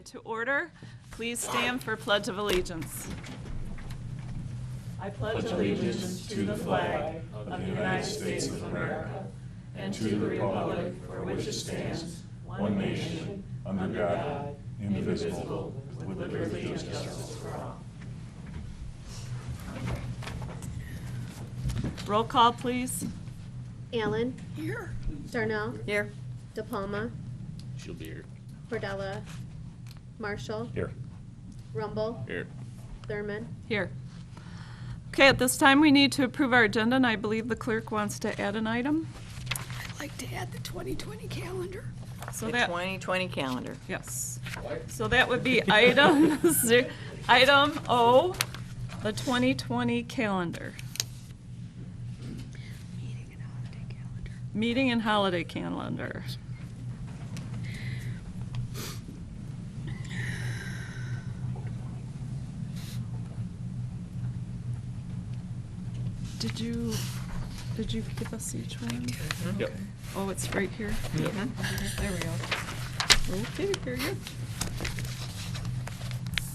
to order. Please stand for Pledge of Allegiance. I pledge allegiance to the flag of the United States of America and to the republic for which it stands, one nation, under God, indivisible, with liberty and justice for all. Roll call, please. Allen. Here. Darnell. Here. DePalma. She'll be here. Cordella. Marshall. Here. Rumble. Here. Thurman. Here. Okay, at this time, we need to approve our agenda, and I believe the clerk wants to add an item. I'd like to add the 2020 calendar. So The that, 2020 calendar. yes. So that would be item, item O, the 2020 calendar. Meeting and holiday calendar. Meeting and holiday calendar. Did you give us each one? Yep. Oh, it's right here? There we go. Okay, very good.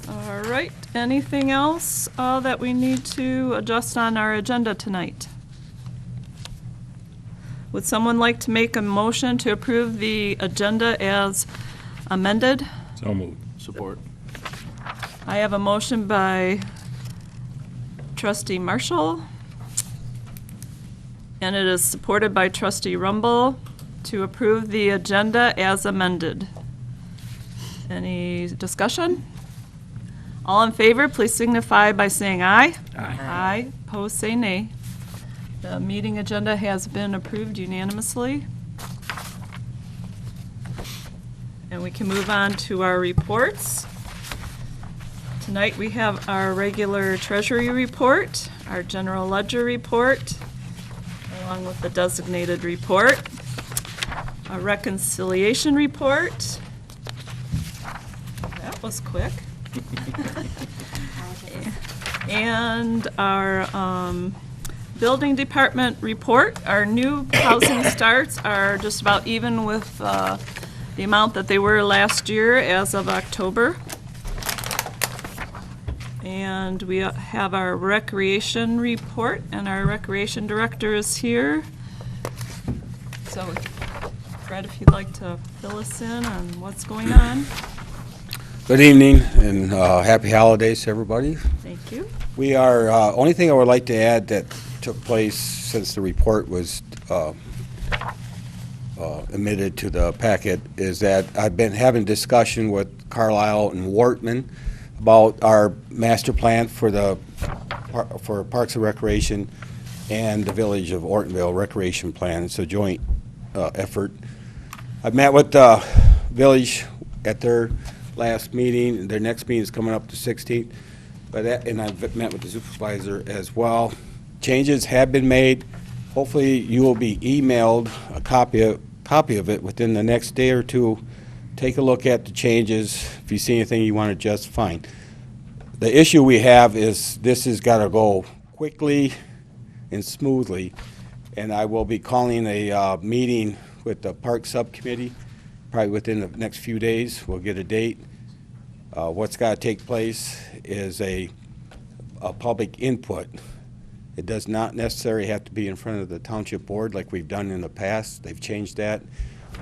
All right, anything else that we need to adjust on our agenda tonight? Would someone like to make a motion to approve the agenda as amended? So moved. Support. I have a motion by Trustee Marshall, and it is supported by Trustee Rumble to approve the agenda as amended. Any discussion? All in favor, please signify by saying aye. Aye. Aye. Opposed, say nay. The meeting agenda has been approved unanimously. And we can move on to our reports. Tonight we have our regular treasury report, our general ledger report, along with the designated report, a reconciliation report. That was quick. And our building department report. Our new housing starts are just about even with the amount that they were last year as of October. And we have our recreation report, and our recreation director is here. So, Fred, if you'd like to fill us in on what's going on. Good evening and happy holidays to everybody. Thank you. We are, only thing I would like to add that took place since the report was admitted to the packet is that I've been having discussion with Carlisle and Wortman about our master plan for Parks and Recreation and the Village of Ortonville Recreation Plan. It's a joint effort. I've met with the village at their last meeting. Their next meeting is coming up the 16th. And I've met with the supervisor as well. Changes have been made. Hopefully you will be emailed a copy of it within the next day or two. Take a look at the changes. If you see anything you want to adjust, fine. The issue we have is this has got to go quickly and smoothly. And I will be calling a meeting with the Park Subcommittee probably within the next few days. We'll get a date. What's got to take place is a public input. It does not necessarily have to be in front of the Township Board like we've done in the past. They've changed that.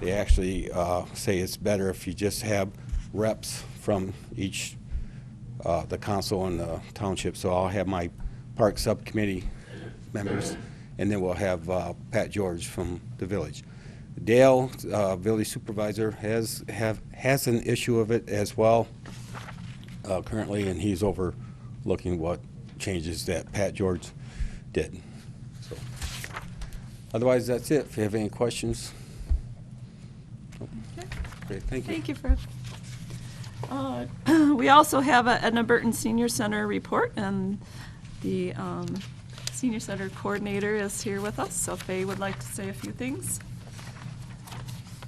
They actually say it's better if you just have reps from each, the council and the township. So I'll have my Park Subcommittee members, and then we'll have Pat George from the village. Dale, village supervisor, has an issue of it as well currently, and he's overlooking what changes that Pat George did. So, otherwise, that's it. If you have any questions. Okay. Great, thank you. Thank you, Fred. We also have a Edna Burton Senior Center report, and the Senior Center coordinator is here with us, so Faye would like to say a few things.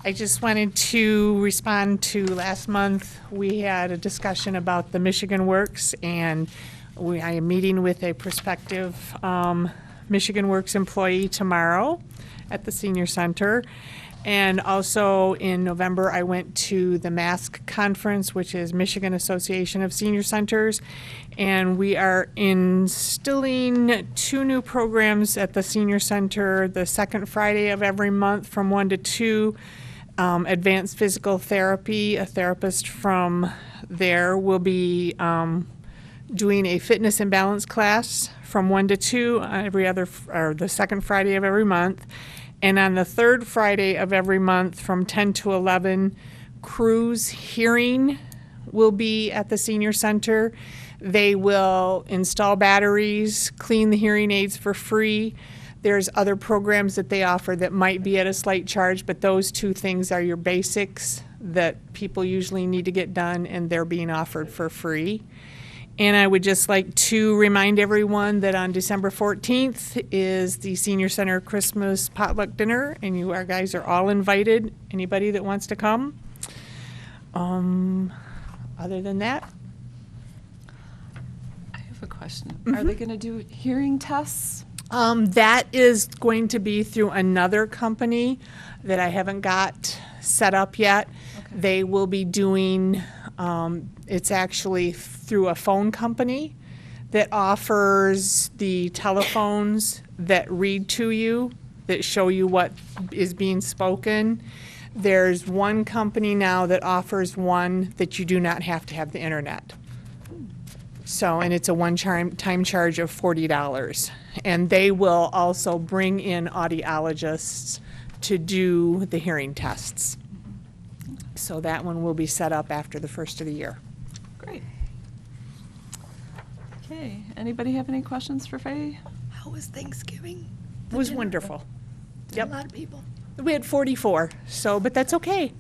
I just wanted to respond to last month. We had a discussion about the Michigan Works, and I am meeting with a prospective Michigan Works employee tomorrow at the Senior Center. And also in November, I went to the MASC conference, which is Michigan Association of Senior Centers. And we are instilling 2 new programs at the senior center the second Friday of every month from 1 to 2. Advanced physical therapy, a therapist from there will be doing a fitness and balance class from 1 to 2 or the second Friday of every month. And on the third Friday of every month from 10 to 11, Cruise Hearing will be at the senior center. They will install batteries, clean the hearing aids for free. There's other programs that they offer that might be at a slight charge, but those 2 things are your basics that people usually need to get done, and they're being offered for free. And I would just like to remind everyone that on December 14th is the Senior Center Christmas potluck dinner, and you guys are all invited, anybody that wants to come. Other than that, I have a question. Are they going to do hearing tests? that is going to be through another company that I haven't got set up yet. Okay. They will be doing, it's actually through a phone company that offers the telephones that read to you, that show you what is being spoken. There's one company now that offers one that you do not have to have the internet. So, and it's a one-time charge of $40. And they will also bring in audiologists to do the hearing tests. So that one will be set up after the first of the year. Great. Okay, anybody have any questions for Faye? How was Thanksgiving? It was wonderful. A Yep. lot of people. We had 44, so, but that's okay.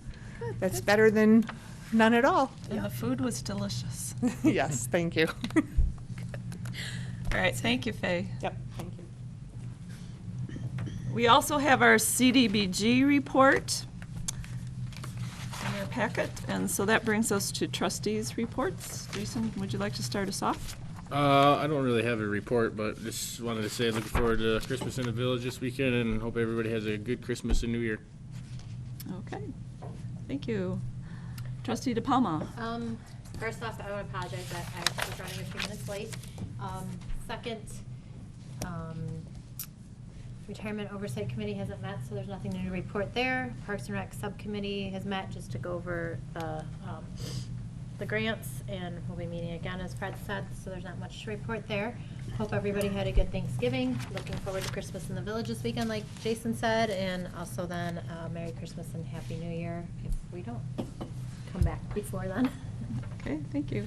That's better than none at all. And the food was delicious. Yes, thank you. All right, thank you, Faye. Yep, thank you. We also have our CDBG report in our packet, and so that brings us to trustees' reports. Jason, would you like to start us off? I don't really have a report, but just wanted to say looking forward to Christmas in the Village this weekend and hope everybody has a good Christmas and New Year. Okay, thank you. Trustee DePalma. First off, I want to apologize that I was running a few minutes late. Second, Retirement Oversight Committee hasn't met, so there's nothing new to report there. Parks and Rec Subcommittee has met just to go over the grants, and we'll be meeting again, as Fred said, so there's not much to report there. Hope everybody had a good Thanksgiving. Looking forward to Christmas in the Village this weekend, like Jason said, and also then Merry Christmas and Happy New Year if we don't come back before then. Okay, thank you.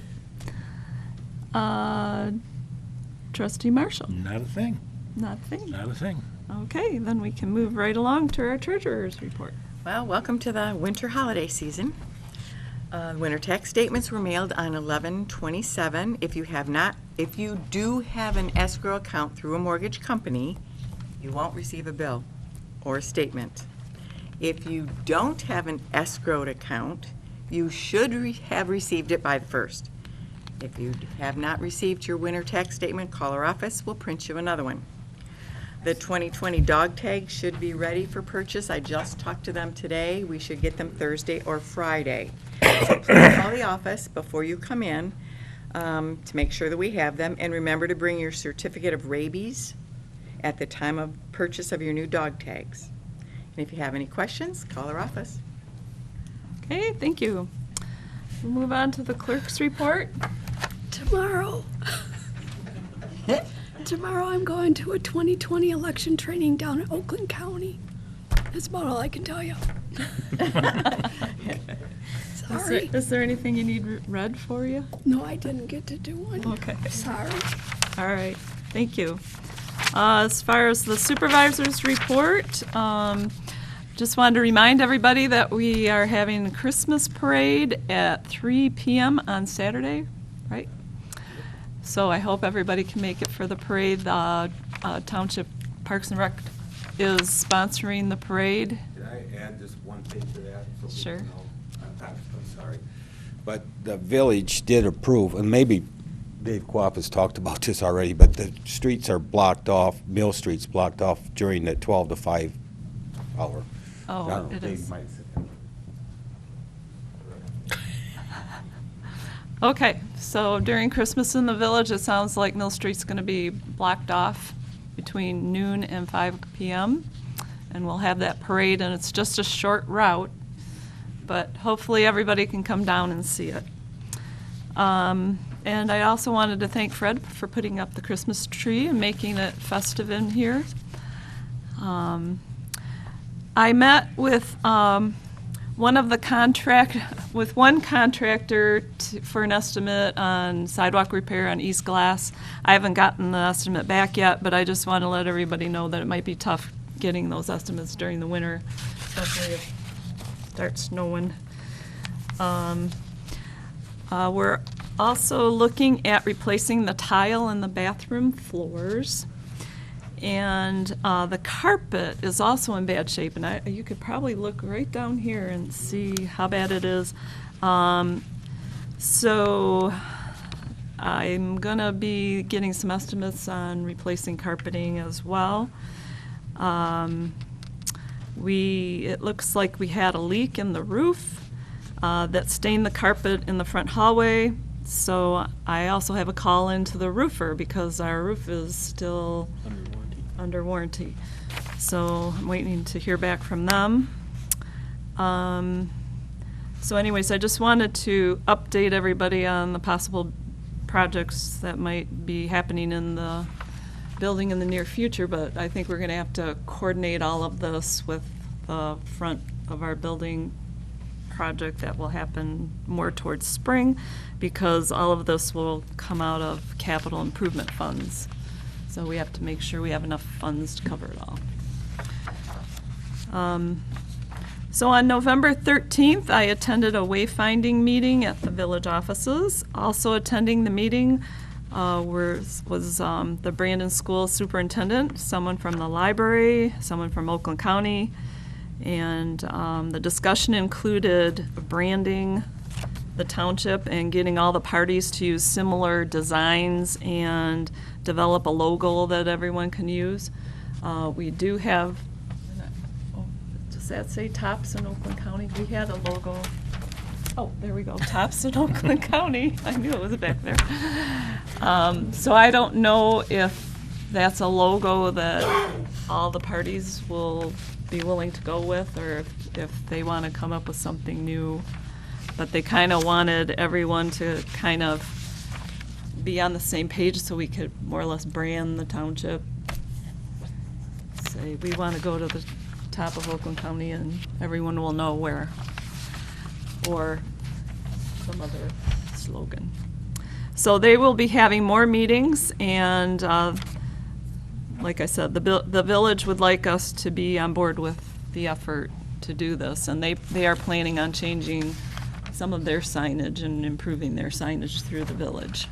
Trustee Marshall. Not a thing. Nothing. Not a thing. Okay, then we can move right along to our treasurer's report. Well, welcome to the winter holiday season. Winter tax statements were mailed on 11/27. If you do have an escrow account through a mortgage company, you won't receive a bill or a statement. If you don't have an escrowed account, you should have received it by the 1st. If you have not received your winter tax statement, call our office. We'll print you another one. The 2020 dog tags should be ready for purchase. I just talked to them today. We should get them Thursday or Friday. So please call the office before you come in to make sure that we have them. And remember to bring your certificate of rabies at the time of purchase of your new dog tags. And if you have any questions, call our office. Okay, thank you. We'll move on to the clerk's report. Tomorrow I'm going to a 2020 election training down in Oakland County. That's about all I can tell you. Sorry. Is there anything you need read for you? No, I didn't get to do one. Okay. Sorry. All right, thank you. As far as the supervisor's report, just wanted to remind everybody that we are having a Christmas parade at 3 p.m. on Saturday, right? So I hope everybody can make it for the parade. The Township Parks and Rec is sponsoring the parade. Can I add just one thing to that? So people Sure. know? I'm sorry. But the village did approve, and maybe Dave Quapp has talked about this already, but the streets are blocked off, Mill Street's blocked off during the 12 to 5 hour. Oh, it They is. might sit down. Okay, so during Christmas in the Village, it sounds like Mill Street's going to be blocked off between noon and 5 p.m. And we'll have that parade, and it's just a short route, but hopefully everybody can come down and see it. And I also wanted to thank Fred for putting up the Christmas tree and making it festive in here. I met with one contractor for an estimate on sidewalk repair on East Glass. I haven't gotten the estimate back yet, but I just want to let everybody know that it might be tough getting those estimates during the winter, especially if it starts snowing. We're also looking at replacing the tile in the bathroom floors. And the carpet is also in bad shape, and you could probably look right down here and see how bad it is. So I'm gonna be getting some estimates on replacing carpeting as well. It looks like we had a leak in the roof that stained the carpet in the front hallway. So I also have a call into the roofer because our roof is still under warranty. So I'm waiting to hear back from them. So anyways, I just wanted to update everybody on the possible projects that might be happening in the building in the near future, but I think we're gonna have to coordinate all of this with the front of our building project that will happen more towards spring, because all of this will come out of capital improvement funds. So we have to make sure we have enough funds to cover it all. So on November 13th, I attended a wayfinding meeting at the village offices. Also attending the meeting was the Brandon School Superintendent, someone from the library, someone from Oakland County, and the discussion included branding the township and getting all the parties to use similar designs and develop a logo that everyone can use. We do have, does that say Tops in Oakland County? We had a logo. Oh, there we go, Tops in Oakland County. I knew it was back there. So I don't know if that's a logo that all the parties will be willing to go with, or if they want to come up with something new. But they kind of wanted everyone to kind of be on the same page so we could more or less brand the township. Say, we want to go to the top of Oakland County and everyone will know where. Or some other slogan. So they will be having more meetings, and like I said, the village would like us to be on board with the effort to do this, and they are planning on changing some of their signage and improving their signage through the village.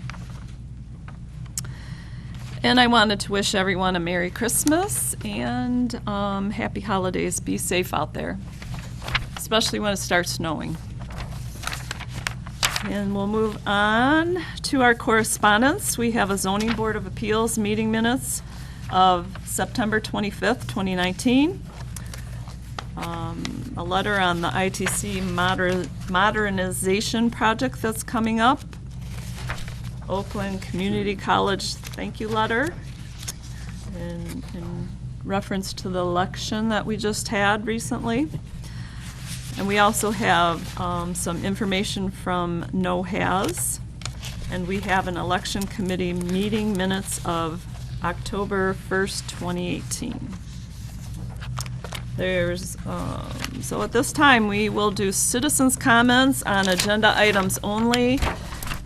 And I wanted to wish everyone a Merry Christmas and Happy Holidays. Be safe out there, especially when it starts snowing. And we'll move on to our correspondence. We have a Zoning Board of Appeals meeting minutes of September 25th, 2019. A letter on the ITC modernization project that's coming up. Oakland Community College thank you letter in reference to the election that we just had recently. And we also have some information from NOHAS, and we have an election committee meeting minutes of October 1st, 2018. So at this time, we will do citizens' comments on agenda items only.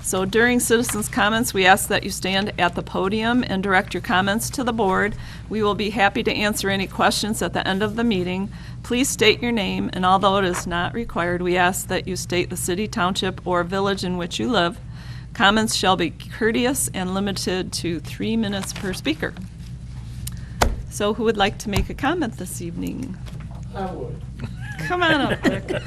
So during citizens' comments, we ask that you stand at the podium and direct your comments to the board. We will be happy to answer any questions at the end of the meeting. Please state your name, and although it is not required, we ask that you state the city, township, or village in which you live. Comments shall be courteous and limited to 3 minutes per speaker. So who would like to make a comment this evening? I would. Come on up, Rick.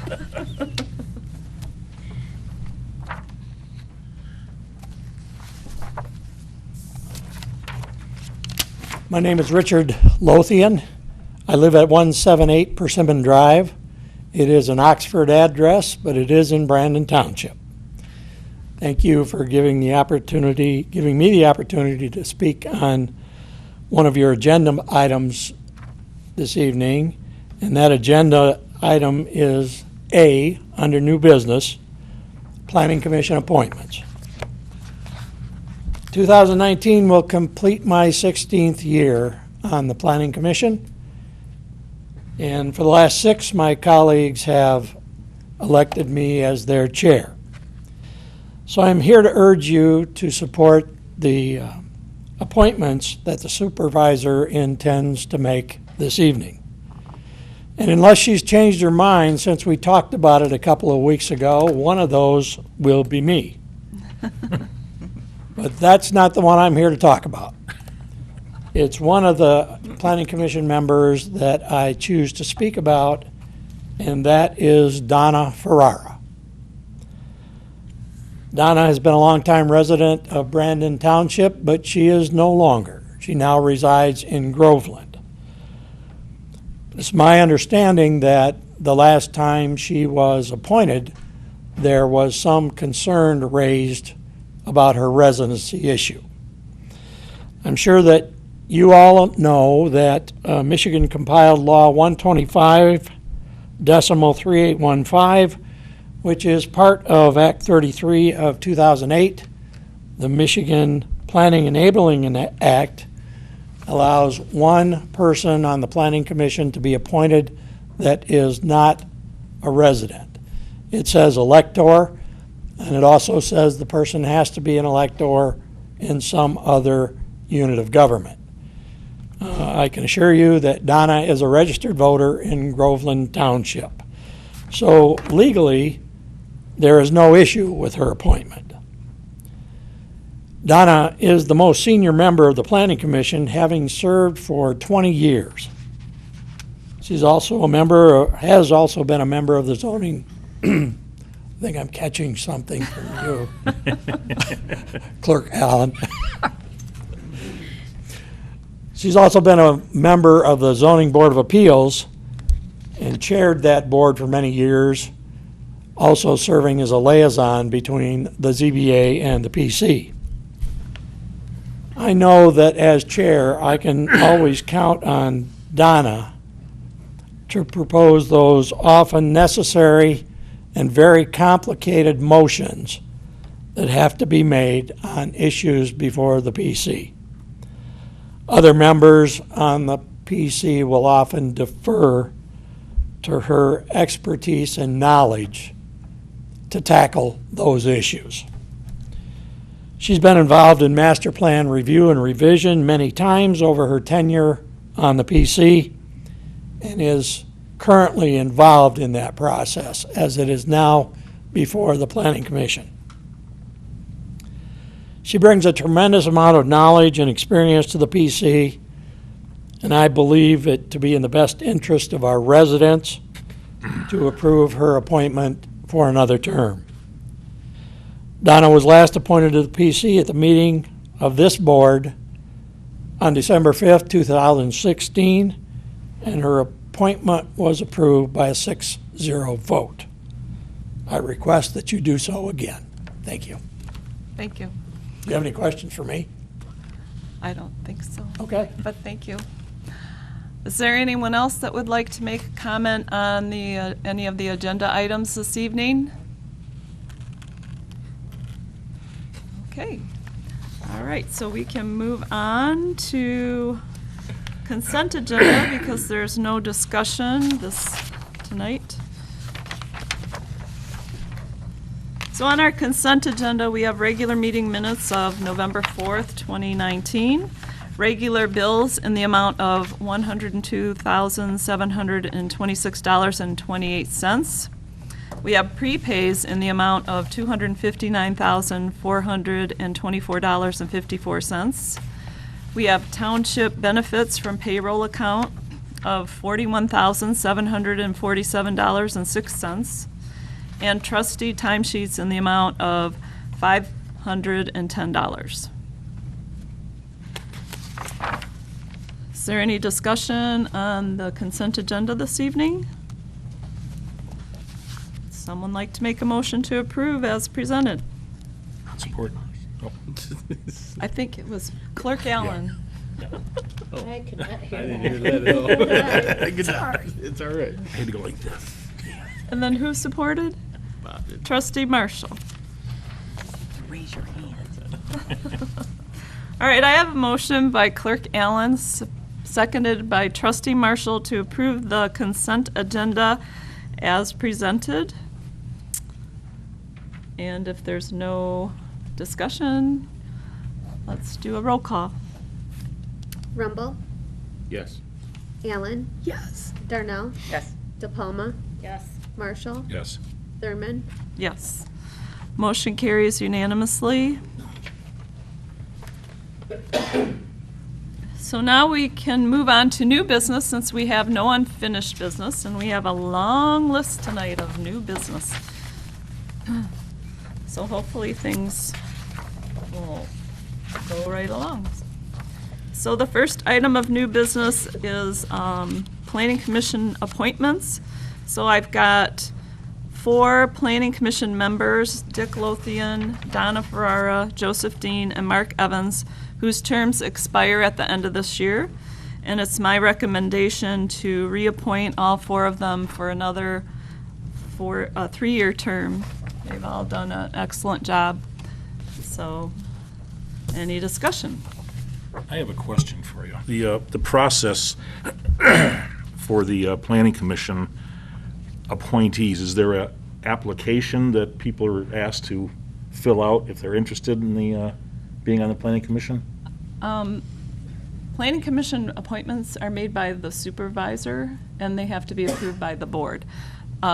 My name is Richard Lothian. I live at 178 Persimmon Drive. It is an Oxford address, but it is in Brandon Township. Thank you for giving me the opportunity to speak on one of your agenda items this evening, and that agenda item is A, under new business, Planning Commission appointments. 2019 will complete my 16th year on the Planning Commission, and for the last 6, my colleagues have elected me as their chair. So I'm here to urge you to support the appointments that the supervisor intends to make this evening. And unless she's changed her mind since we talked about it a couple of weeks ago, one of those will be me. But that's not the one I'm here to talk about. It's one of the Planning Commission members that I choose to speak about, and that is Donna Ferrara. Donna has been a longtime resident of Brandon Township, but she is no longer. She now resides in Groveland. It's my understanding that the last time she was appointed, there was some concern raised about her residency issue. I'm sure that you all know that Michigan compiled Law 125.3815, which is part of Act 33 of 2008. The Michigan Planning Enabling Act allows one person on the Planning Commission to be appointed that is not a resident. It says elector, and it also says the person has to be an elector in some other unit of government. I can assure you that Donna is a registered voter in Groveland Township. So legally, there is no issue with her appointment. Donna is the most senior member of the Planning Commission, having served for 20 years. She's also a member, or has also been a member of the zoning. I think I'm catching something from you, Clerk Allen. She's also been a member of the Zoning Board of Appeals and chaired that board for many years, also serving as a liaison between the ZBA and the PC. I know that as chair, I can always count on Donna to propose those often necessary and very complicated motions that have to be made on issues before the PC. Other members on the PC will often defer to her expertise and knowledge to tackle those issues. She's been involved in master plan review and revision many times over her tenure on the PC and is currently involved in that process as it is now before the Planning Commission. She brings a tremendous amount of knowledge and experience to the PC, and I believe it to be in the best interest of our residents to approve her appointment for another term. Donna was last appointed to the PC at the meeting of this board on December 5th, 2016, and her appointment was approved by a 6-0 vote. I request that you do so again. Thank you. Thank you. Do you have any questions for me? I don't think so. Okay. But thank you. Is there anyone else that would like to make a comment on the any of the agenda items this evening? Okay. All right, so we can move on to consent agenda because there's no discussion tonight. So on our consent agenda, we have regular meeting minutes of November 4th, 2019. Regular bills in the amount of $102,726.28. We have prepays in the amount of $259,424.54. We have township benefits from payroll account of $41,747.06. And trustee timesheets in the amount of $510. Is there any discussion on the consent agenda this evening? Someone like to make a motion to approve as presented? Support. Oh. I think it was Clerk Allen. I could not I hear didn't that. hear that at all. Good job. It's all right. I had to go like this. And then who supported? Bob did. Trustee Marshall. Raise your hand. All right, I have a motion by Clerk Allen, seconded by Trustee Marshall to approve the consent agenda as presented. And if there's no discussion, let's do a roll call. Rumble, Yes. Allen, Yes. Darnell, Yes. DePalma, Yes. Marshall, Yes. Thurman. Yes. Motion carries unanimously. So now we can move on to new business since we have no unfinished business, and we have a long list tonight of new business. So hopefully things will go right along. So the first item of new business is Planning Commission appointments. So I've got 4 Planning Commission members, Dick Lothian, Donna Ferrara, Joseph Dean, and Mark Evans, whose terms expire at the end of this year. And it's my recommendation to reappoint all 4 of them for another 3-year term. They've all done an excellent job. So, any discussion? I have a question for you. The process for the Planning Commission appointees, is there a application that people are asked to fill out if they're interested in the being on the Planning Commission? Planning Commission appointments are made by the supervisor, and they have to be approved by the board.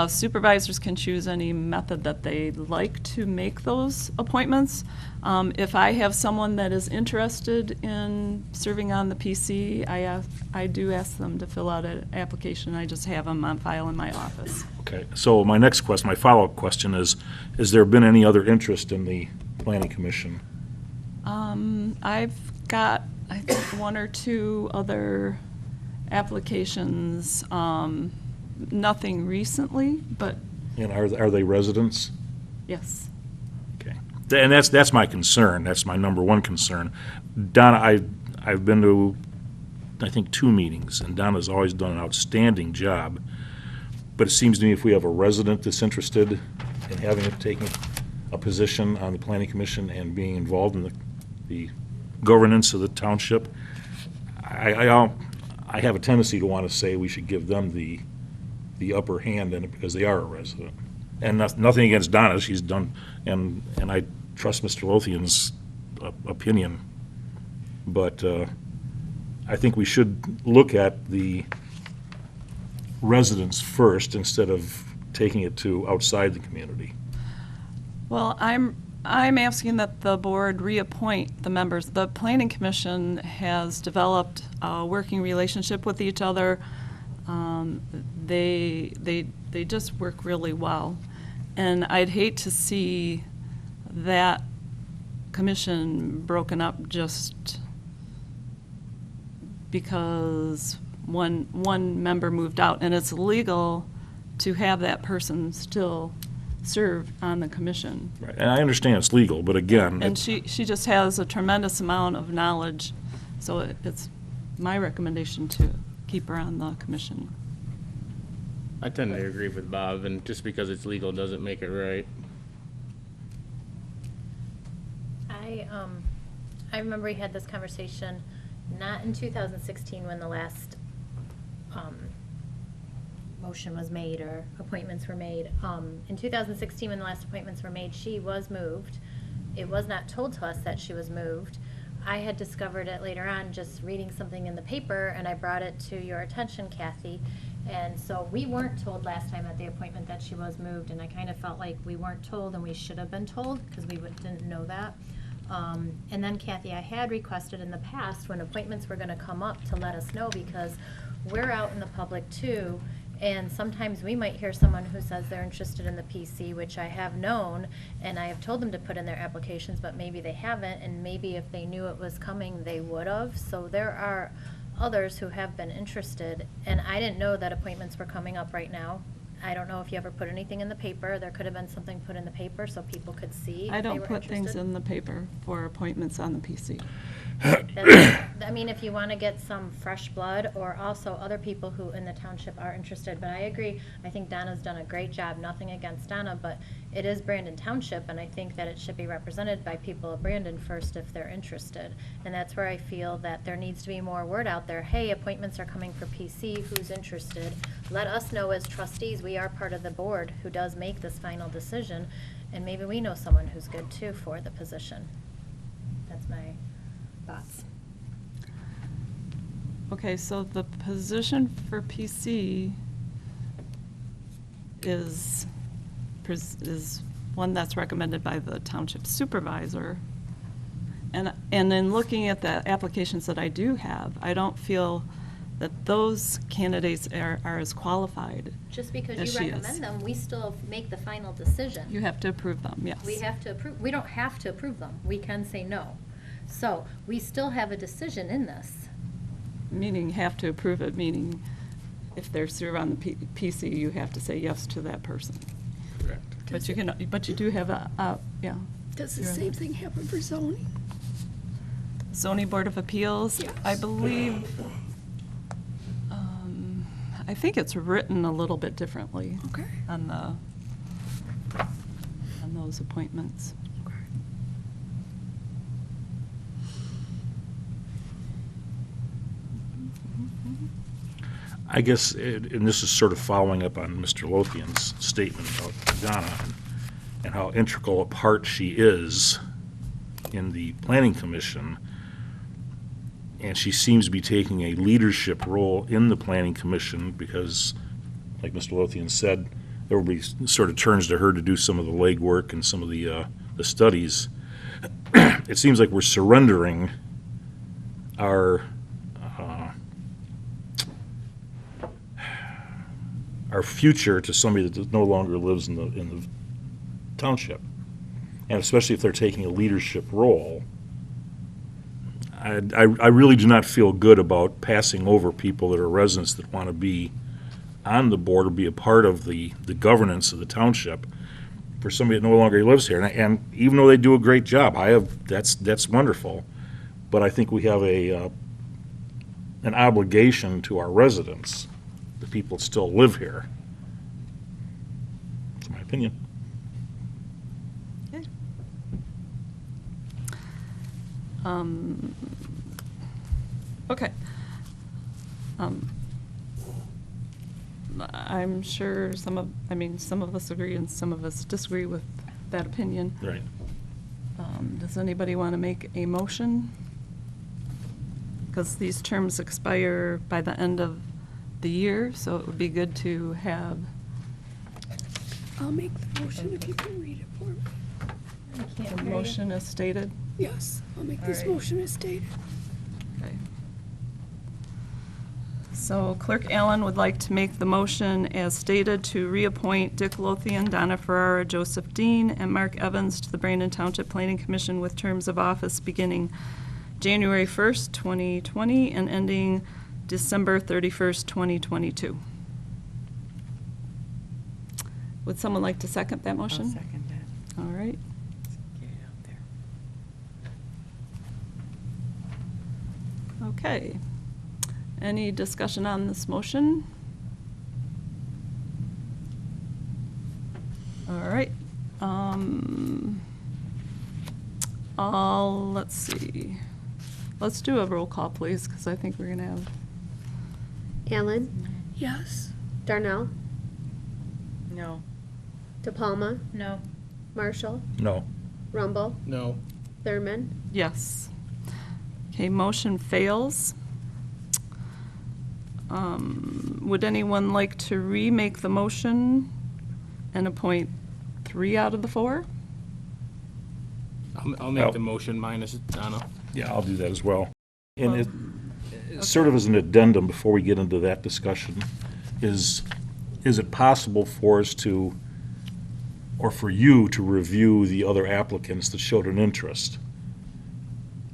Supervisors can choose any method that they like to make those appointments. If I have someone that is interested in serving on the PC, I do ask them to fill out an application. I just have them on file in my office. Okay, so my next question, my follow-up question is there been any other interest in the Planning Commission? I've got, I think, 1 or 2 other applications. Nothing recently, but And are they residents? yes. Okay. And that's my concern. That's my number one concern. Donna, I've been to, I think, 2 meetings, and Donna's always done an outstanding job. But it seems to me if we have a resident that's interested in having it taking a position on the Planning Commission and being involved in the governance of the township, I have a tendency to want to say we should give them the upper hand in it because they are a resident. And nothing against Donna, she's done, and I trust Mr. Lothian's opinion. But I think we should look at the residents first instead of taking it to outside the community. Well, I'm asking that the board reappoint the members. The Planning Commission has developed a working relationship with each other. They just work really well. And I'd hate to see that commission broken up just because one member moved out. And it's legal to have that person still serve on the commission. Right. And I understand it's legal, but again, And she just has a tremendous amount of knowledge, so it's my recommendation to keep her on the commission. I tend to agree with Bob, and just because it's legal doesn't make it right. I remember we had this conversation, not in 2016 when the last motion was made or appointments were made. In 2016, when the last appointments were made, she was moved. It was not told to us that she was moved. I had discovered it later on just reading something in the paper, and I brought it to your attention, Kathy. And so we weren't told last time at the appointment that she was moved, and I kind of felt like we weren't told and we should have been told because we didn't know that. And then Kathy, I had requested in the past when appointments were going to come up to let us know because we're out in the public too. And sometimes we might hear someone who says they're interested in the PC, which I have known, and I have told them to put in their applications, but maybe they haven't, and maybe if they knew it was coming, they would have. So there are others who have been interested, and I didn't know that appointments were coming up right now. I don't know if you ever put anything in the paper. There could have been something put in the paper so people could see I if they don't were put things interested. in the paper for appointments on the PC. I mean, if you want to get some fresh blood, or also other people who in the township are interested, but I agree, I think Donna's done a great job, nothing against Donna, but it is Brandon Township, and I think that it should be represented by people of Brandon first if they're interested. And that's where I feel that there needs to be more word out there, hey, appointments are coming for PC, who's interested? Let us know as trustees, we are part of the board who does make this final decision, and maybe we know someone who's good too for the position. That's my thoughts. Okay, so the position for PC is one that's recommended by the township supervisor. And in looking at the applications that I do have, I don't feel that those candidates are as qualified. Just because as you she is. recommend them, we still make the final decision. You have to approve them, yes. We have to approve, we don't have to approve them, we can say no. So, we still have a decision in this. Meaning have to approve it, meaning if they're serve on the PC, you have to say yes to that person. Correct. But you do have yeah. Does the You're same right. thing happen for zoning? Zoning Board of Appeals, I Yes. believe, I think it's written a little bit differently Okay. on those appointments. Okay. I guess, and this is sort of following up on Mr. Lothian's statement about Donna and how integral a part she is in the planning commission. And she seems to be taking a leadership role in the planning commission because, like Mr. Lothian said, everybody sort of turns to her to do some of the legwork and some of the studies. It seems like we're surrendering our future to somebody that no longer lives in the township. And especially if they're taking a leadership role, I really do not feel good about passing over people that are residents that want to be on the board or be a part of the governance of the township for somebody that no longer lives here. And even though they do a great job, that's wonderful. But I think we have an obligation to our residents, the people that still live here. That's my opinion. Okay. Okay. I'm sure some of us agree and some of us disagree with that opinion. Right. Does anybody want to make a motion? Because these terms expire by the end of the year, so it would be good to have. I'll make the motion if you can read it for me. The motion as stated. Yes, I'll make this All right. motion as stated. Okay. So Clerk Allen would like to make the motion as stated to reappoint Dick Lothian, Donna Ferrara, Joseph Dean, and Mark Evans to the Brandon Township Planning Commission with terms of office beginning January 1st, 2020, and ending December 31st, 2022. Would someone like to second that motion? I'll second that. All right. Get it out there. Okay. Any discussion on this motion? All right. Let's see. Let's do a roll call, please, because I think we're going to have. Allen, Yes. Darnell, No. DePalma, No. Marshall, No. Rumble, No. Thurman. Yes. Okay, motion fails. Would anyone like to remake the motion and appoint 3 out of the 4? I'll make the motion minus Donna. Yeah, I'll do that as well. And Well, sort of as an addendum before we get into that discussion, is it possible for us to, or for you to review the other applicants that showed an interest?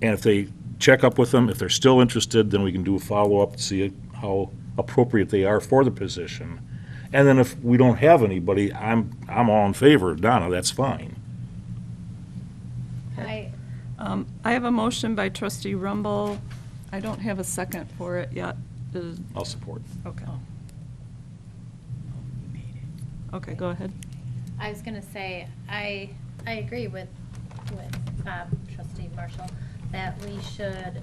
And if they check up with them. If they're still interested, then we can do a follow-up to see how appropriate they are for the position. And then if we don't have anybody, I'm all in favor of Donna, that's fine. I have a motion by trustee Rumble. I don't have a second for it yet. I'll support. Okay. Okay, go ahead. I was gonna say, I agree with trustee Marshall, that we should,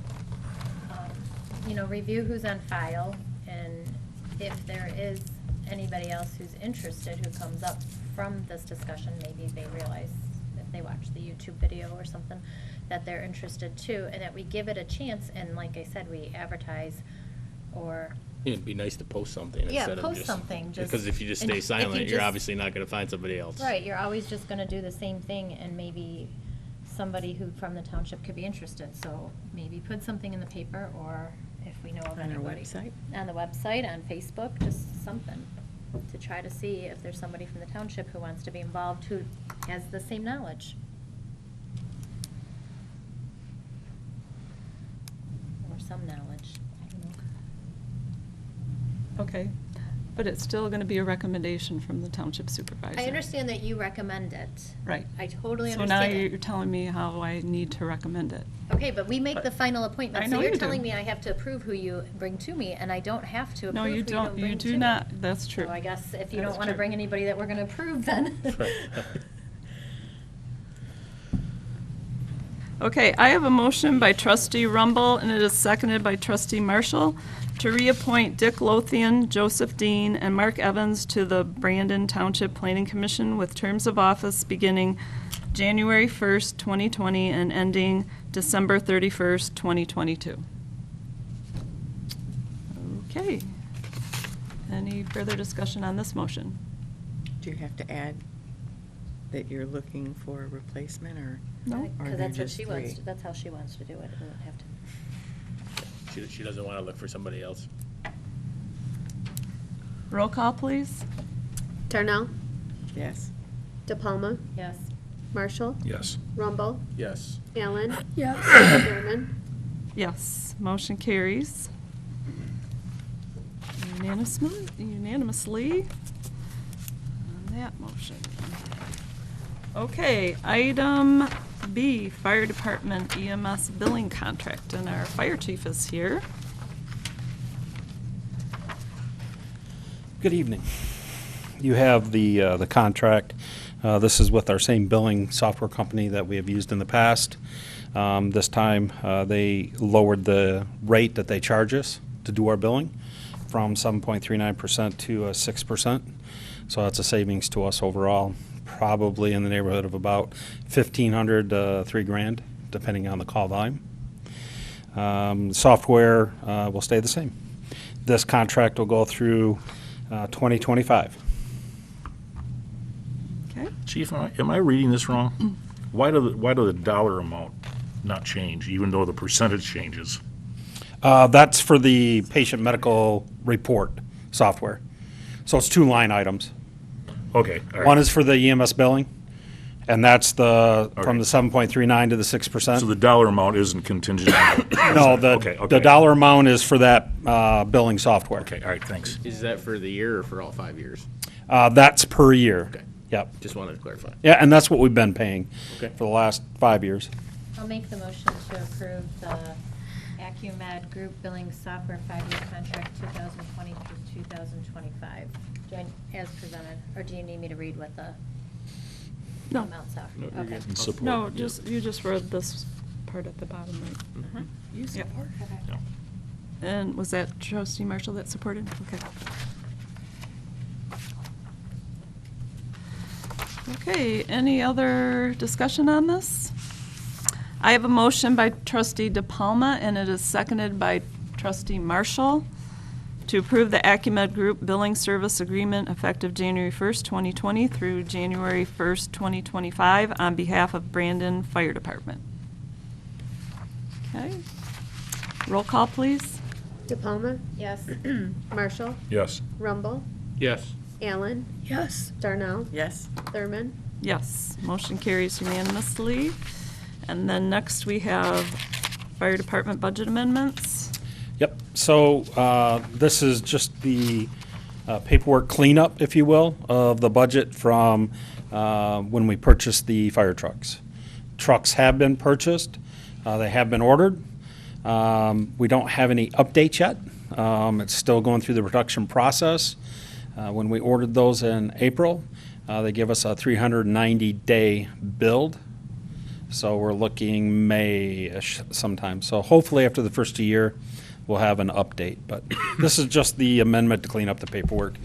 review who's on file, and if there is anybody else who's interested who comes up from this discussion, maybe they realize if they watch the YouTube video or something, that they're interested too, and that we give it a chance, and like I said, we advertise or. It'd be nice to post something Yeah, instead of post just. something, just. Because if you just and stay if you silent, you're just- obviously not gonna find somebody else. Right, you're always just gonna do the same thing, and maybe somebody who from the township could be interested, so maybe put something in the paper, or if we know of On our anybody. website? On the website, on Facebook, just something, to try to see if there's somebody from the township who wants to be involved, who has the same knowledge. Or some knowledge, I don't know. Okay, but it's still going to be a recommendation from the township supervisor. I understand that you recommend it. Right. I totally So now understand you're it. telling me how I need to recommend it. Okay, but we make the final appointment, I so know you're you do. telling me I have to approve who you bring to me, and I don't have to No, approve who you you don't, don't you bring to do me. not, that's true. So I guess if you That's don't want to true. bring anybody that we're going to approve, then. Okay, I have a motion by trustee Rumble, and it is seconded by trustee Marshall, to reappoint Dick Lothian, Joseph Dean, and Mark Evans to the Brandon Township Planning Commission with terms of office beginning January 1st, 2020, and ending December 31st, 2022. Okay. Any further discussion on this motion? Do you have to add that you're looking for a replacement, or? No? Or Because they're that's what just she wants, three? that's how she wants to do it. We don't have to. She doesn't wanna look for somebody else. Roll call, please. Darnell, Yes. DePalma, Yes. Marshall, Yes. Rumble, Yes. Allen, Yes. Thurman. Yes, motion carries unanimously on that motion. Okay, item B, Fire Department EMS billing contract, and our fire chief is here. Good evening. You have the contract. This is with our same billing software company that we have used in the past. This time, they lowered the rate that they charge us to do our billing from 7.39% to 6%. So that's a savings to us overall, probably in the neighborhood of about $1,500 to $3,000, depending on the call volume. Software will stay the same. This contract will go through 2025. Okay, Chief, am I reading this wrong? Why do the dollar amount not change, even though the percentage changes? That's for the patient medical report software. So it's two line items. Okay, all right. One is for the EMS billing, and that's from Okay. the 7.39 to the 6%. So the dollar amount isn't contingent on it? No, Okay, the okay. dollar amount is for that billing software. Okay, all right, thanks. Is that for the year or for all 5 years? That's per year. Okay. Yep. Just wanted to clarify. Yeah, and that's what we've been paying Okay. for the last 5 years. I'll make the motion to approve the Acumed Group Billing Software 5-year contract 2020 through 2025. As presented, or do you need me to read what the No. amounts are? No, you're Okay. good. Support. no, you just read this part at the bottom, right? Uh-huh. You support. Yeah. And was that trustee Marshall that supported? Okay. Okay, any other discussion on this? I have a motion by trustee DePalma, and it is seconded by trustee Marshall to approve the Acumed Group Billing Service Agreement effective January 1st, 2020 through January 1st, 2025 on behalf of Brandon Fire Department. Okay. Roll call, please. DePalma, Yes. Marshall, Yes. Rumble, Yes. Allen, Yes. Darnell, Yes. Thurman. Yes, motion carries unanimously. And then next we have fire department budget amendments. Yep, so this is just the paperwork cleanup, if you will, of the budget from when we purchased the fire trucks. Trucks have been purchased, they have been ordered. We don't have any updates yet. It's still going through the production process. When we ordered those in April, they give us a 390-day build. So we're looking May-ish sometime. So hopefully after the first year, we'll have an update. But this is just the amendment to clean up the paperwork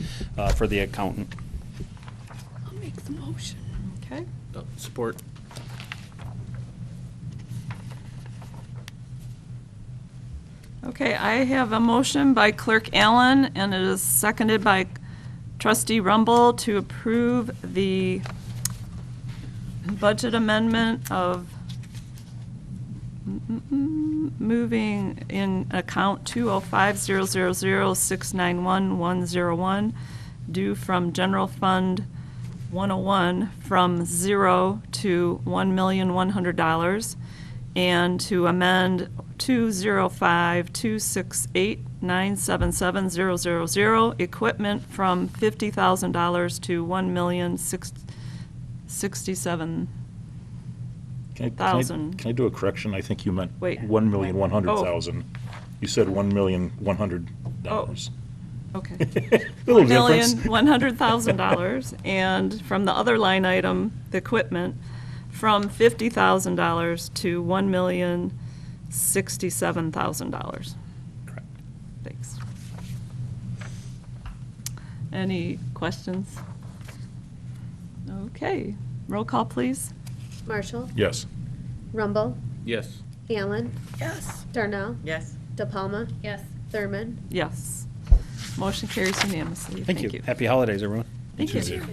for the accountant. I'll make the motion. Okay. Support. Okay, I have a motion by Clerk Allen, and it is seconded by Trustee Rumble to approve the budget amendment of moving in account 2050006911101 due from General Fund 101 from 0 to $1,100,000, and to amend 205-268-977-000 equipment from $50,000 to $1,067,000. Can I do a correction? I think you meant Wait. $1,100,000. You said $1,100,000. Okay. Little difference. $1,100,000, and from the other line item, the equipment, from $50,000 to $1,067,000. Correct. Thanks. Any questions? Okay, roll call, please. Marshall, Yes. Rumble, Yes. Allen, Yes. Darnell, Yes. DePalma, Yes. Thurman. Yes. Motion carries unanimously. Thank you. Happy holidays, everyone. Thank You you. too.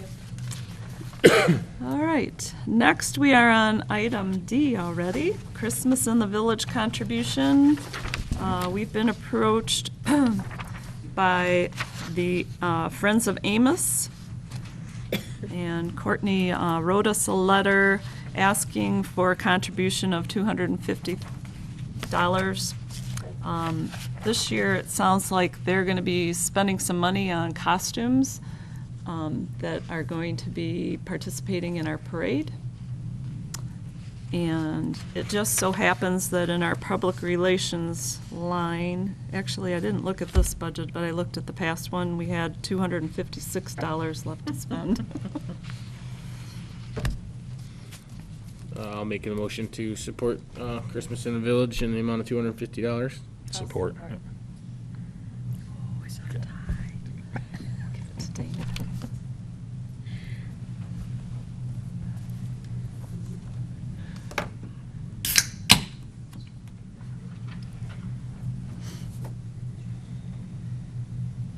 All right, next we are on item D already, Christmas in the Village contribution. We've been approached by the Friends of Amos, and Courtney wrote us a letter asking for a contribution of $250. This year, it sounds like they're going to be spending some money on costumes that are going to be participating in our parade. And it just so happens that in our public relations line, actually, I didn't look at this budget, but I looked at the past one, we had $256 left to spend. I'll make a motion to support Christmas in the Village in the amount of $250. Support.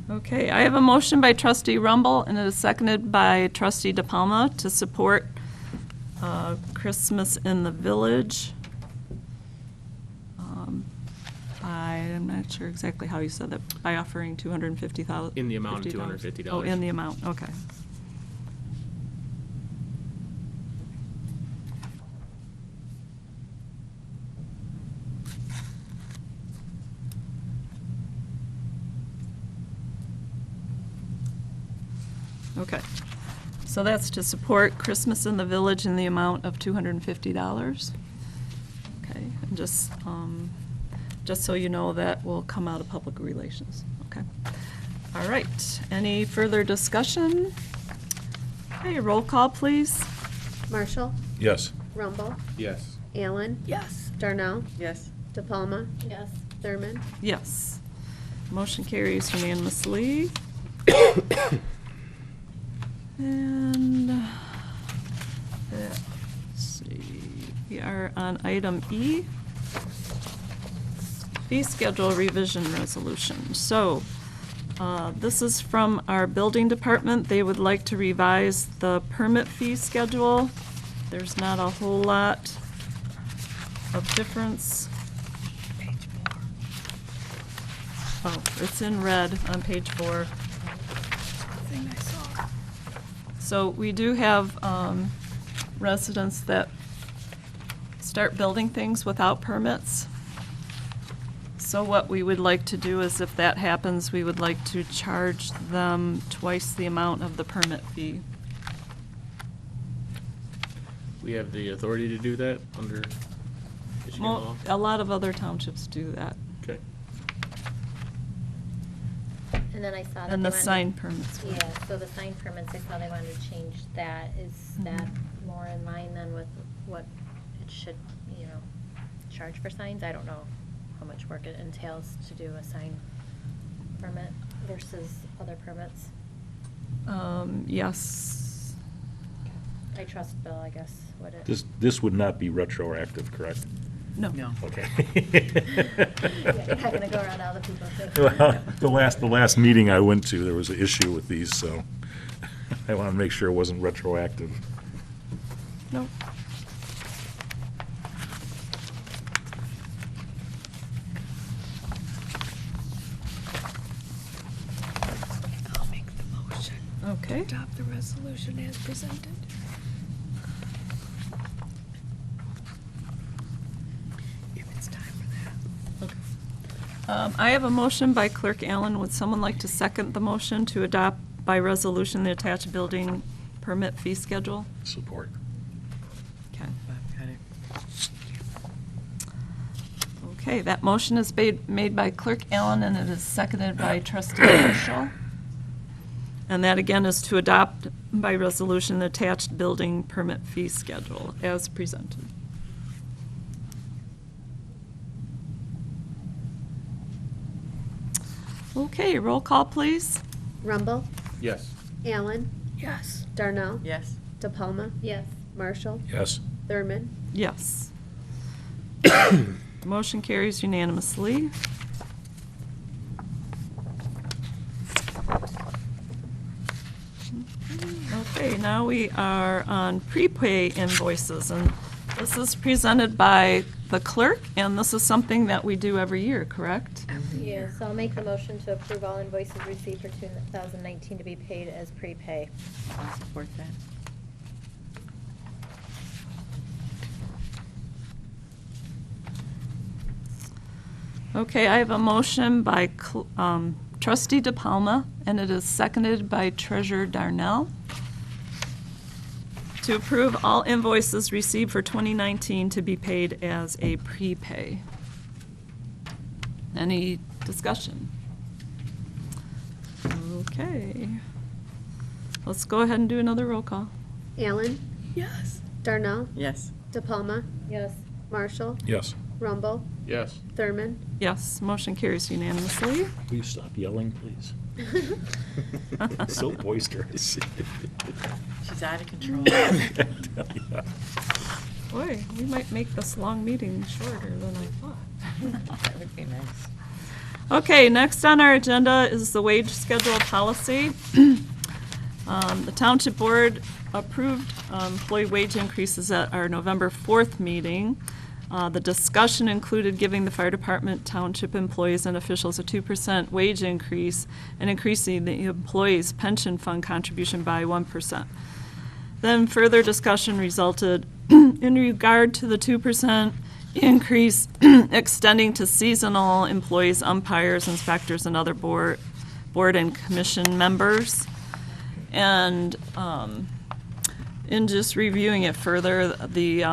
Okay, I have a motion by Trustee Rumble, and it is seconded by Trustee DePalma to support Christmas in the Village. I'm not sure exactly how you said that, by offering $250,000. In the amount of $250. Oh, in the amount, okay. Okay, so that's to support Christmas in the Village in the amount of $250. Okay, and just so you know, that will come out of public relations, okay? All right, any further discussion? Okay, roll call, please. Marshall, Yes. Rumble, Yes. Allen, Yes. Darnell, Yes. DePalma, Yes. Thurman. Yes. Motion carries unanimously. And, let's see, we are on item E, fee schedule revision resolution. So, this is from our building department. They would like to revise the permit fee schedule. There's not a whole lot of difference. Oh, it's in red on page 4. Thing I saw. So we do have residents that start building things without permits. So what we would like to do is if that happens, we would like to charge them twice the amount of the permit fee. We have the authority to do that under Michigan law? A lot of other townships do that. Okay. And then I saw that. And they the wanted- sign permits. Yeah, so the sign permits, I saw they wanted to change that. Is that more in line than with what it should, charge for signs? I don't know how much work it entails to do a sign permit versus other permits. Yes. I trust Bill, I guess, would it? This would not be retroactive, correct? No. Okay. You're not gonna go around all the people too. Well, the last meeting I went to, there was an issue with these, so I want to make sure it wasn't retroactive. No. I'll make the motion. Okay. Adopt the resolution as presented. If it's time for that. I have a motion by Clerk Allen. Would someone like to second the motion to adopt by resolution the attached building permit fee schedule? Support. Okay. Okay, that motion is made by Clerk Allen, and it is seconded by Trustee Marshall. And that, again, is to adopt by resolution the attached building permit fee schedule as presented. Okay, roll call, please. Rumble, Yes. Allen, Yes. Darnell, Yes. DePalma, Yes. Marshall, Yes. Thurman. Yes. Motion carries unanimously. Okay, now we are on prepay invoices, and this is presented by the clerk, and this is something that we do every year, correct? Yeah, so I'll make the motion to approve all invoices received for 2019 to be paid as prepay. I'll support that. Okay, I have a motion by Trustee DePalma, and it is seconded by Treasurer Darnell, to approve all invoices received for 2019 to be paid as a prepay. Any discussion? Okay. Let's go ahead and do another roll call. Allen, Yes. Darnell, Yes. DePalma, Yes. Marshall, Yes. Rumble, Yes. Thurman. Yes, motion carries unanimously. Will you stop yelling, please? So boisterous. She's out of control. Boy, we might make this long meeting shorter than I thought. That would be nice. Okay, next on our agenda is the wage schedule policy. The Township Board approved employee wage increases at our November 4th meeting. The discussion included giving the fire department, township employees, and officials a 2% wage increase and increasing the employees' pension fund contribution by 1%. Then further discussion resulted in regard to the 2% increase extending to seasonal employees, umpires, inspectors, and other board and commission members. And in just reviewing it further, the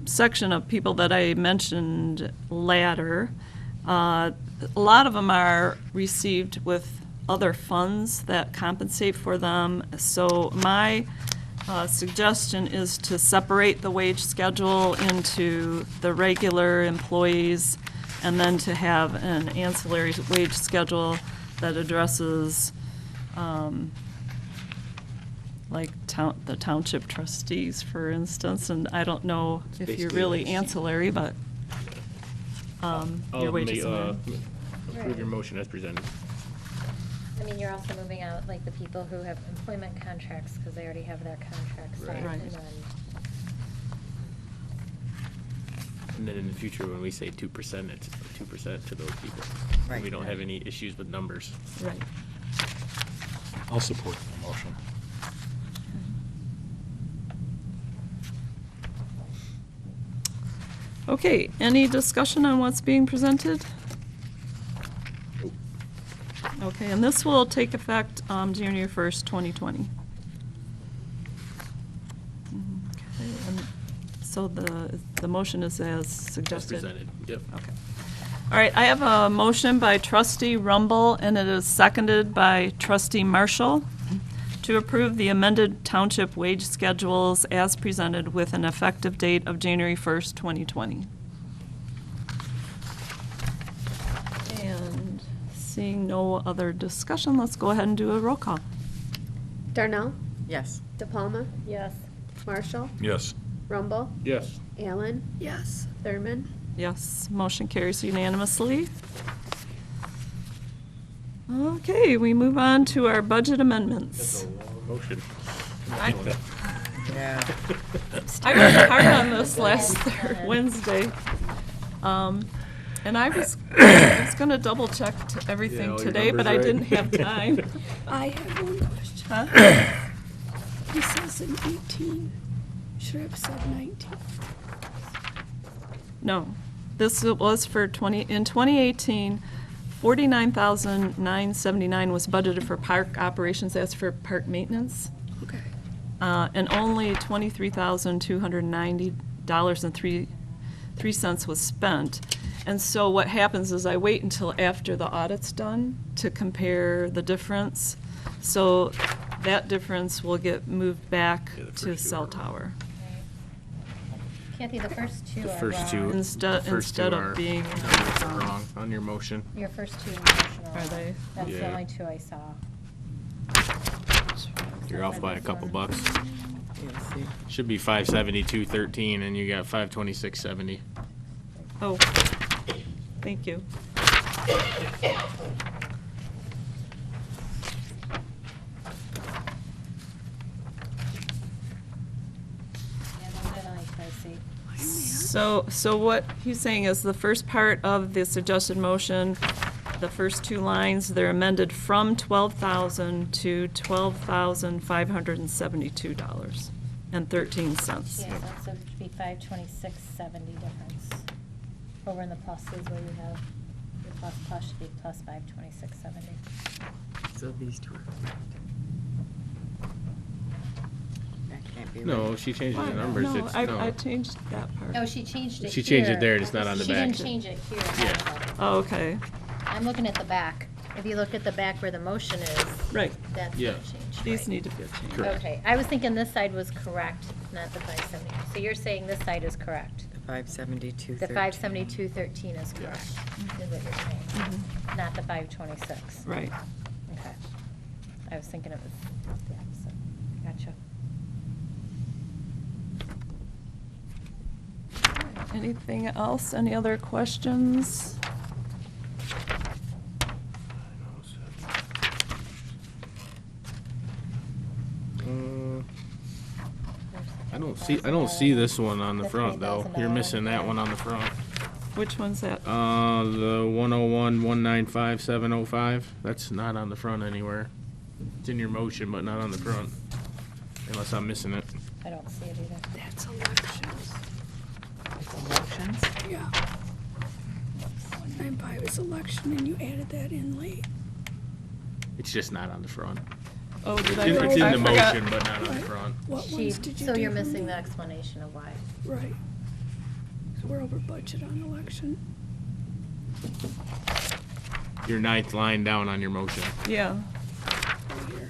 section of people that I mentioned latter, a lot of them are received with other funds that compensate for them. So my suggestion is to separate the wage schedule into the regular employees and then to have an ancillary wage schedule that addresses like the township trustees, for instance, and I don't know if you're basically really like- ancillary, but your wages. Approve your motion as presented. I mean, you're also moving out, like, the people who have employment contracts, because they already have their contracts set, Right. and then, And then in the future, when we say 2%, it's 2% to those people. Right. We don't have any issues with numbers. Right. I'll support the motion. Okay, any discussion on what's being presented? Okay, and this will take effect January 1st, 2020. Okay, and so the motion is as suggested? Presented, yep. Okay. All right, I have a motion by trustee Rumble, and it is seconded by trustee Marshall to approve the amended township wage schedules as presented with an effective date of January 1st, 2020. And seeing no other discussion, let's go ahead and do a roll call. Darnell, Yes. DePalma, Yes. Marshall, Yes. Rumble, Yes. Allen, Yes. Thurman. Yes, motion carries unanimously. Okay, we move on to our budget amendments. Motion. Yeah. I worked hard on this last Wednesday. And I was gonna double check everything all your today, but I numbers didn't right. have time. I have one question. Huh? It says in 18. Should have said 19. No, this was for in 2018, 49,979 was budgeted for park operations, that's for park maintenance. Okay. And only $23,290.03 was spent. And so what happens is I wait until after the audit's done to compare the difference. So that difference will get moved back Yeah, the to first two cell are tower. Kathy, the first two The are first two. wrong. Instead- the first two instead of are- being, numbers are wrong on your motion. Your first two emotional. Are they? That's the Yeah. only two I saw. You're off by a couple bucks. Yeah, see. Should be 572.13, and you got 526.70. oh, thank you. Yeah, those are the only two I see. So what he's saying is the first part of the suggested motion, the first two lines, they're amended from $12,000 to $12,572.13. Yeah, so it should be 526.70 difference. Over in the pluses where you have, your plus should be plus 526.70. So these two are correct. That can't be right. No, she changed the numbers. No, It's, I no. changed that part. No, she changed it She changed it here. there, it's not on the She back. didn't change it here. Yeah. Oh, okay, I'm looking at the back. If you look at the back where the motion is, right. that's Yeah. not changed. These right. need to get changed. Correct. Okay, I was thinking this side was correct, not the 570. So you're saying this side is correct? The 572. The 572.13 is correct, is what you're saying, Mhm. not the 526. Right. Okay. I was thinking it was the opposite. Gotcha. Anything else? Any other questions? I don't see this one on the The front though. You're $3,000 missing that one on the front. Which one's that? The 101-195-705. That's not on the front anywhere. It's in your motion, but not on the front. Unless I'm missing it. I don't see it either. That's elections. Elections? Yeah. 195 is election, and you added that in late. It's just not on the front. Oh, did I? It's in I the forgot. motion, but not on the Right. front. What She- ones did you do? So you're for missing me? the explanation of why. Right. So we're over budget on election. Your ninth line down on your motion. Yeah. Right here.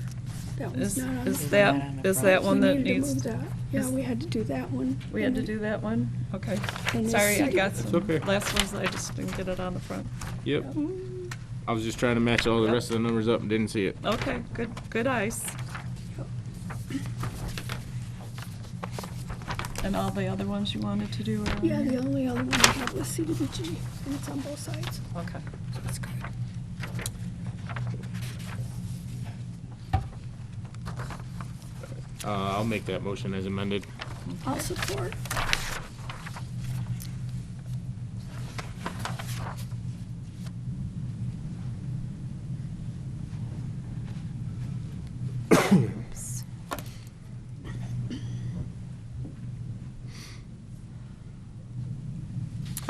That one's Is, not on the is front. that, Not on the is front. that We one that needed to needs? move that. Yeah, we had to do that one. We had to And do that one? Okay. And the Sorry, I city- got It's some okay. last ones, I just didn't get it on the front. Yep. I was just trying to match all the rest of the numbers up and didn't see it. Okay, good eyes. And all the other ones you wanted to do are? Yeah, the only other one I had was CDBG, and it's on both sides, Okay. so that's good. I'll make that motion as amended. I'll support. Oops.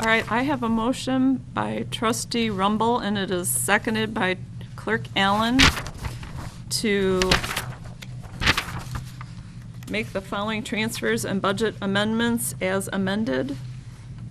All right, I have a motion by trustee Rumble, and it is seconded by clerk Allen to make the following transfers and budget amendments as amended.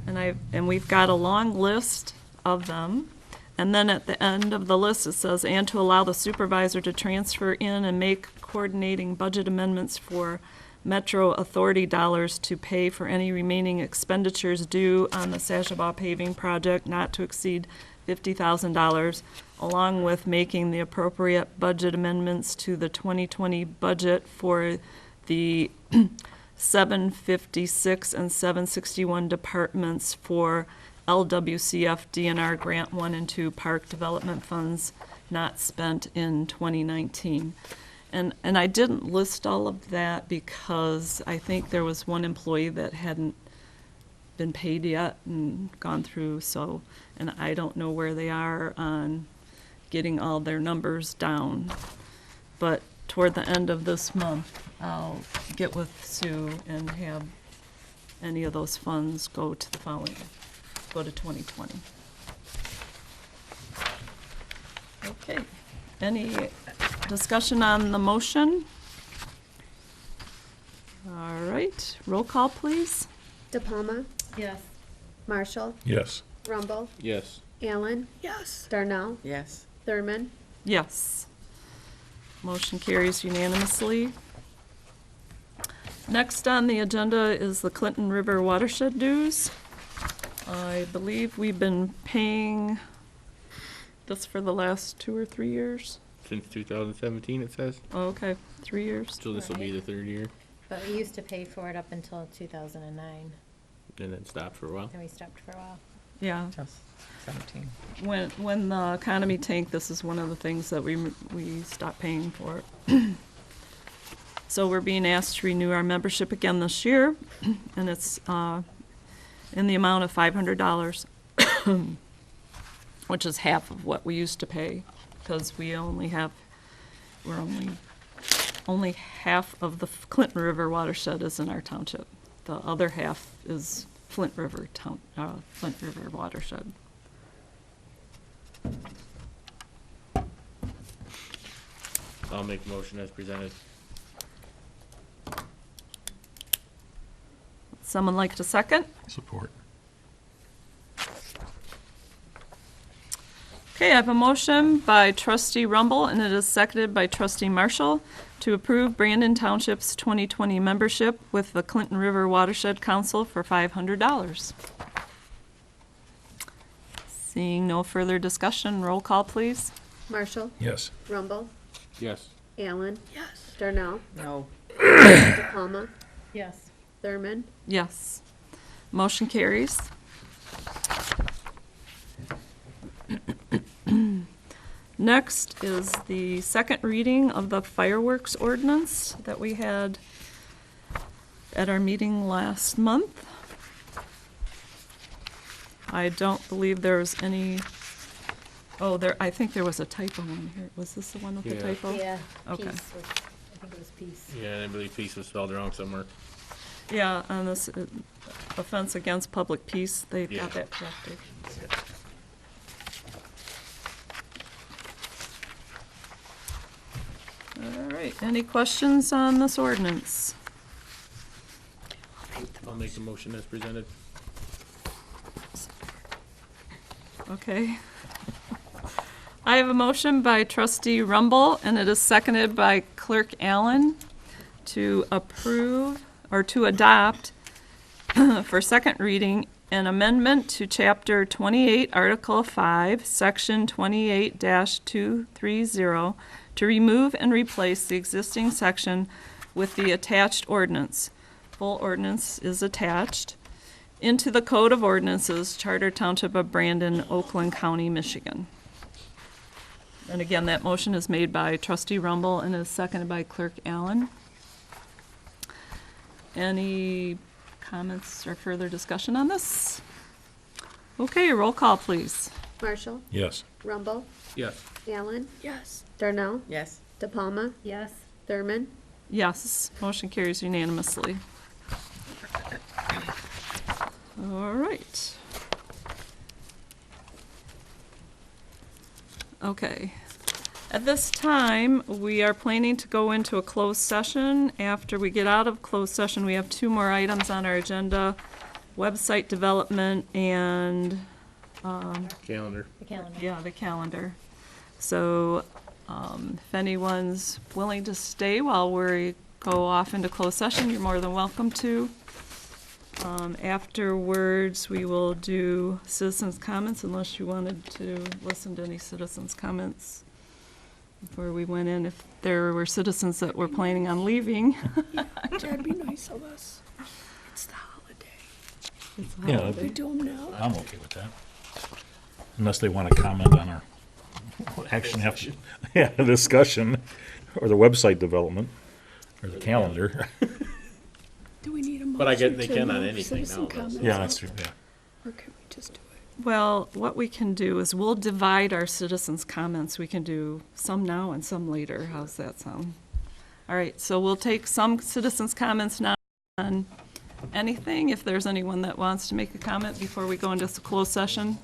And we've got a long list of them. And then at the end of the list, it says, and to allow the supervisor to transfer in and make coordinating budget amendments for Metro Authority dollars to pay for any remaining expenditures due on the Sashabaw paving project not to exceed $50,000, along with making the appropriate budget amendments to the 2020 budget for the 756 and 761 departments for LWCF DNR Grant 1 and 2 Park Development Funds not spent in 2019. And I didn't list all of that because I think there was one employee that hadn't been paid yet and gone through, so, and I don't know where they are on getting all their numbers down. But toward the end of this month, I'll get with Sue and have any of those funds go to the following, go to 2020. Okay, any discussion on the motion? All right, roll call, please. DePalma, Yes. Marshall, Yes. Rumble, Yes. Allen, Yes. Darnell, Yes. Thurman. Yes. Motion carries unanimously. Next on the agenda is the Clinton River watershed dues. I believe we've been paying this for the last 2 or 3 years. Since 2017, it says. Oh, okay, 3 years. So this will be the third year, But we used to pay for it up until 2009, and then stopped for a while. and we stopped for a while. Yeah. Just 17. When the economy tanked, this is one of the things that we stopped paying for. So we're being asked to renew our membership again this year, and it's in the amount of $500, which is half of what we used to pay, because we're only half of the Clinton River watershed is in our township. The other half is Flint River watershed. I'll make a motion as presented. Someone like to second? Support. Okay, I have a motion by trustee Rumble, and it is seconded by trustee Marshall to approve Brandon Township's 2020 membership with the Clinton River Watershed Council for $500. Seeing no further discussion, roll call, please. Marshall, Yes. Rumble, Yes. Allen, Yes. Darnell, No. DePalma, Yes. Thurman. Yes. Motion carries. Next is the second reading of the fireworks ordinance that we had at our meeting last month. I don't believe there's any, I think there was a typo in here. Was this the one with the Yeah. typo? Yeah. Okay. Peace was, I think it was peace. Yeah, I believe peace was spelled wrong somewhere. Yeah, on this offense against public peace, they've Yeah. got that corrected. All right, any questions on this ordinance? I'll make the motion as presented. Okay. I have a motion by trustee Rumble, and it is seconded by clerk Allen to approve, or to adopt, for second reading, an amendment to Chapter 28, Article 5, Section 28-230, to remove and replace the existing section with the attached ordinance. Full ordinance is attached into the Code of Ordinances, Charter Township of Brandon, Oakland County, Michigan. And again, that motion is made by trustee Rumble and is seconded by clerk Allen. Any comments or further discussion on this? Okay, roll call, please. Marshall, Yes. Rumble, Yes. Allen, Yes. Darnell, Yes. DePalma, Yes. Thurman. Yes, motion carries unanimously. All right. Okay. At this time, we are planning to go into a closed session. After we get out of closed session, we have 2 more items on our agenda, website development and, Calendar. The calendar. yeah, the calendar. So, if anyone's willing to stay while we go off into closed session, you're more than welcome to. Afterwards, we will do citizens' comments unless you wanted to listen to any citizens' comments before we went in. If there were citizens that were planning on leaving. That'd be nice of us. It's the holiday. Yeah, We do them now. I'm okay with that. Unless they want to comment on our action after, yeah, discussion, or the website development, or the calendar. Do we need a motion But I get they to can on move anything citizen now, though, so- comments Yeah, up? that's true, yeah. Or can we just do it? Well, what we can do is we'll divide our citizens' comments. We can do some now and some later. How's that sound? All right, so we'll take some citizens' comments now on anything, if there's anyone that wants to make a comment before we go into closed session.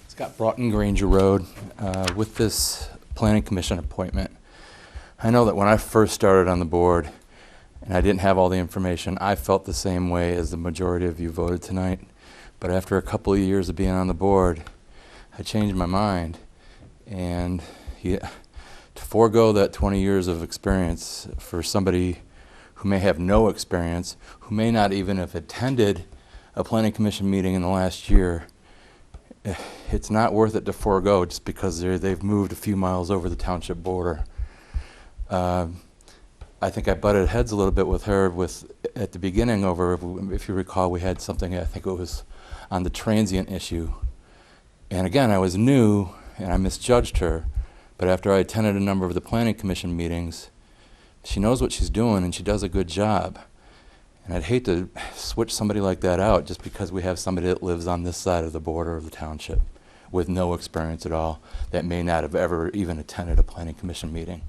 Scott Broughton, Granger Road. With this planning commission appointment, I know that when I first started on the board and I didn't have all the information, I felt the same way as the majority of you voted tonight. But after a couple of years of being on the board, I changed my mind. And to forego that 20 years of experience for somebody who may have no experience, who may not even have attended a planning commission meeting in the last year, it's not worth it to forego just because they've moved a few miles over the township border. I think I butted heads a little bit with her at the beginning over, if you recall, we had something, I think it was on the transient issue. And again, I was new and I misjudged her, but after I attended a number of the planning commission meetings, she knows what she's doing and she does a good job. And I'd hate to switch somebody like that out just because we have somebody that lives on this side of the border of the township with no experience at all, that may not have ever even attended a planning commission meeting,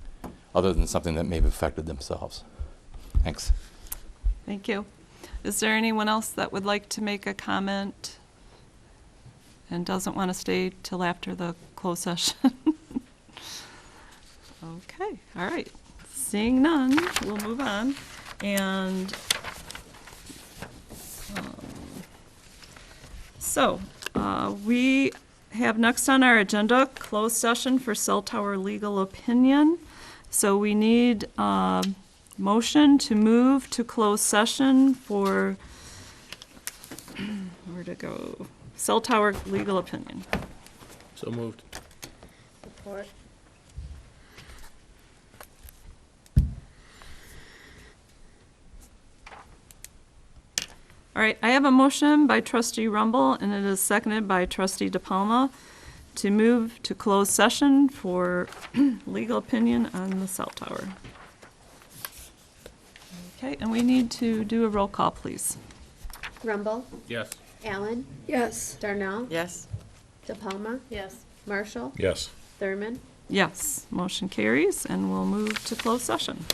other than something that may have affected themselves. Thanks. Thank you. Is there anyone else that would like to make a comment and doesn't want to stay till after the closed session? Okay, all right. Seeing none, we'll move on. And we have next on our agenda, closed session for cell tower legal opinion. So we need a motion to move to closed session for, where to go? Cell tower legal opinion. So moved. Support. All right, I have a motion by trustee Rumble, and it is seconded by trustee DePalma to move to closed session for legal opinion on the cell tower. Okay, and we need to do a roll call, please. Rumble, Yes. Allen, Yes. Darnell, Yes? DePalma, Yes. Marshall, Yes. Thurman. Yes, motion carries, and we'll move to closed session.